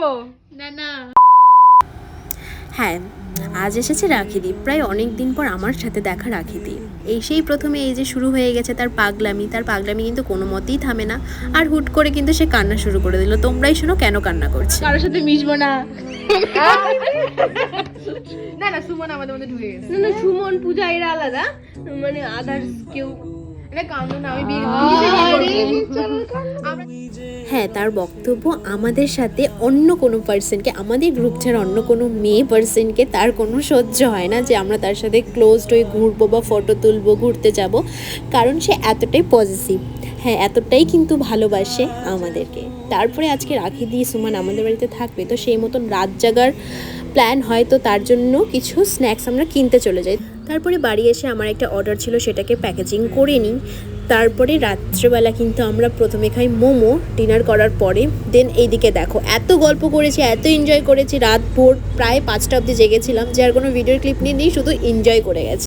খাবো না না। হ্যাঁ, আজ এসেছে রাখিদি, প্রায় অনেক দিন পর আমার সাথে দেখা রাখিদি। এই সেই প্রথমে এই যে শুরু হয়ে গেছে তার পাগলামি কিন্তু কোনো মতেই থামে না। আর হুট করে কিন্তু সে কান্না শুরু করে দিল। তোমরাই শোনো কেন কান্না করছে। কারোর সাথে মিশবো না। না না, সুমন আমাদের মধ্যে ঢুকে গেছে। না সুমন পূজা এরা আলাদা, মানে আদার্স কেউ। এটা কান্দো না, আমি বিয়ে হ্যাঁ, তার বক্তব্য আমাদের সাথে অন্য কোনো পার্সনকে, আমাদের গ্রুপ ছাড়া অন্য কোনো মেয়ে পার্সনকে তার কোনো সহ্য হয় না যে আমরা তার সাথে ক্লোজড হয়ে ঘুরবো বা ফটো তুলবো, ঘুরতে যাব, কারণ সে এতটাই পজিটিভ। হ্যাঁ, এতটাই কিন্তু ভালোবাসে আমাদেরকে। তারপরে আজকে রাখি দিয়ে সুমান আমাদের বাড়িতে থাকবে, তো সেই মতন রাত জাগার প্ল্যান হয়, তো তার জন্য কিছু স্ন্যাক্স আমরা কিনতে চলে যাই। তারপরে বাড়ি এসে আমার একটা অর্ডার ছিল, সেটাকে প্যাকেজিং করে নিই। তারপরে রাত্রেবেলা কিন্তু আমরা প্রথমে খাই মোমো ডিনার করার পরে। দেন এইদিকে দেখো, এত গল্প করেছি, এত এনজয় করেছি, রাত ভোর প্রায় 5টা অবধি জেগেছিলাম, যে আর কোনো ভিডিওর ক্লিপ নিয়ে নেই, শুধু এনজয় করে গেছি।